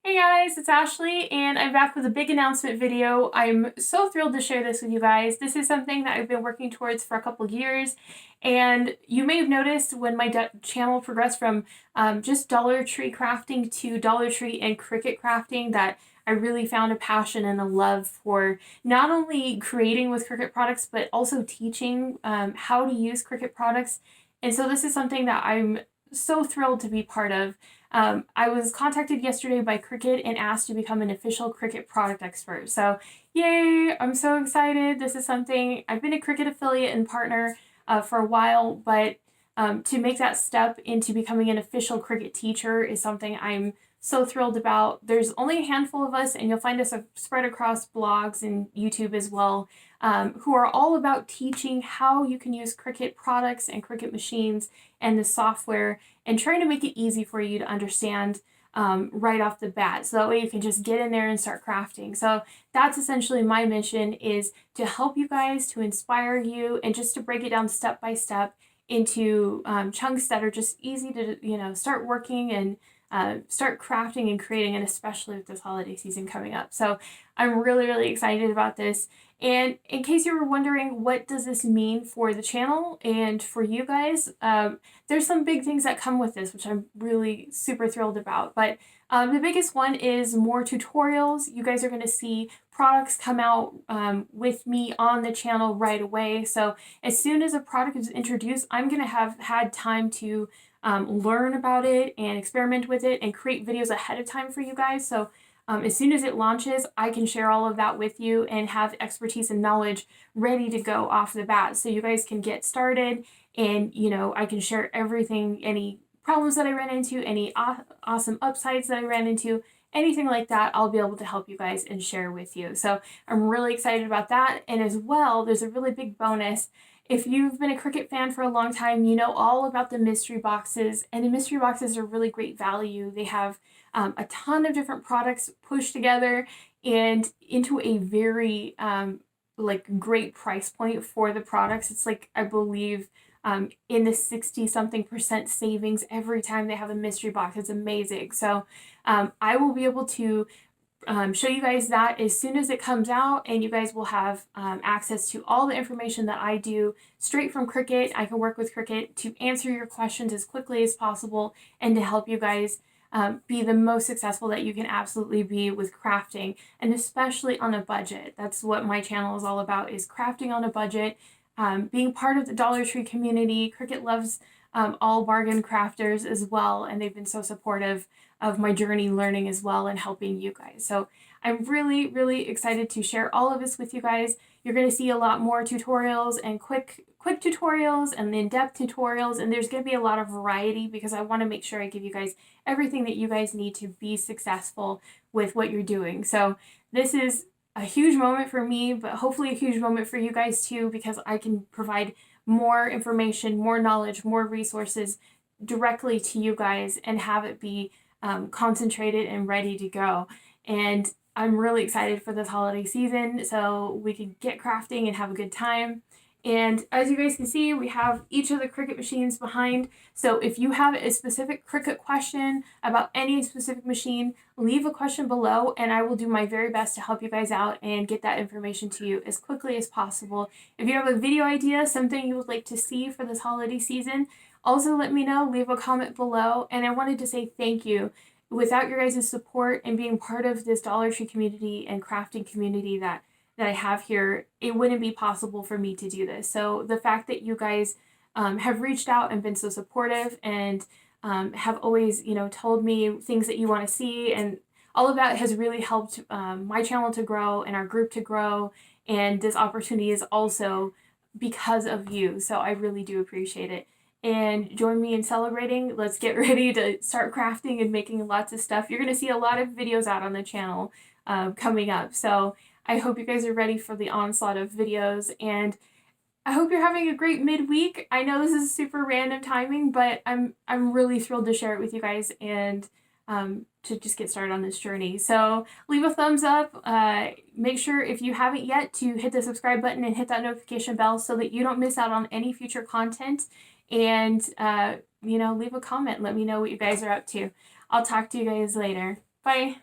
Hey guys, it's Ashley, and I'm back with a big announcement video. I'm so thrilled to share this with you guys. This is something that I've been working towards for a couple years, and you may have noticed when my channel progressed from just Dollar Tree crafting to Dollar Tree and Cricut crafting that I really found a passion and a love for not only creating with Cricut products, but also teaching how to use Cricut products. And so this is something that I'm so thrilled to be part of. I was contacted yesterday by Cricut and asked to become an official Cricut product expert. So yay, I'm so excited. This is something, I've been a Cricut affiliate and partner for a while, but to make that step into becoming an official Cricut teacher is something I'm so thrilled about. There's only a handful of us, and you'll find us spread across blogs and YouTube as well, who are all about teaching how you can use Cricut products and Cricut machines and the software and trying to make it easy for you to understand right off the bat. So that way you can just get in there and start crafting. So that's essentially my mission, is to help you guys, to inspire you, and just to break it down step by step into chunks that are just easy to, start working and start crafting and creating, and especially with this holiday season coming up. So I'm really, really excited about this. And in case you were wondering, what does this mean for the channel and for you guys? There's some big things that come with this, which I'm really super thrilled about. But the biggest one is more tutorials. You guys are going to see products come out with me on the channel right away. So as soon as a product is introduced, I'm going to have had time to learn about it and experiment with it and create videos ahead of time for you guys. So as soon as it launches, I can share all of that with you and have expertise and knowledge ready to go off the bat, so you guys can get started, and I can share everything, any problems that I ran into, any awesome upsides that I ran into, anything like that. I'll be able to help you guys and share with you. So I'm really excited about that. And as well, there's a really big bonus. If you've been a Cricut fan for a long time, you know all about the mystery boxes, and the mystery boxes are really great value. They have a ton of different products pushed together and into a very great price point for the products. It's like, I believe, in the 60 something % savings every time they have a mystery box. It's amazing. So I will be able to show you guys that as soon as it comes out, and you guys will have access to all the information that I do straight from Cricut. I can work with Cricut to answer your questions as quickly as possible and to help you guys be the most successful that you can absolutely be with crafting, and especially on a budget. That's what my channel is all about, is crafting on a budget, being part of the Dollar Tree community. Cricut loves all bargain crafters as well, and they've been so supportive of my journey learning as well and helping you guys. So I'm really, really excited to share all of this with you guys. You're going to see a lot more tutorials and quick tutorials and in-depth tutorials, and there's going to be a lot of variety because I want to make sure I give you guys everything that you guys need to be successful with what you're doing. So this is a huge moment for me, but hopefully a huge moment for you guys too, because I can provide more information, more knowledge, more resources directly to you guys and have it be concentrated and ready to go. And I'm really excited for this holiday season so we can get crafting and have a good time. And as you guys can see, we have each of the Cricut machines behind. So if you have a specific Cricut question about any specific machine, leave a question below and I will do my very best to help you guys out and get that information to you as quickly as possible. If you have a video idea, something you would like to see for this holiday season, also let me know, leave a comment below. And I wanted to say thank you. Without your guys' support and being part of this Dollar Tree community and crafting community that I have here, it wouldn't be possible for me to do this. So the fact that you guys have reached out and been so supportive and have always, told me things that you want to see, and all of that has really helped my channel to grow and our group to grow. And this opportunity is also because of you. So I really do appreciate it. And join me in celebrating. Let's get ready to start crafting and making lots of stuff. You're going to see a lot of videos out on the channel coming up. So I hope you guys are ready for the onslaught of videos, and I hope you're having a great midweek. I know this is super random timing, but I'm really thrilled to share it with you guys and to just get started on this journey. So leave a thumbs up. Make sure, if you haven't yet, to hit the subscribe button and hit that notification bell so that you don't miss out on any future content. And leave a comment. Let me know what you guys are up to. I'll talk to you guys later. Bye.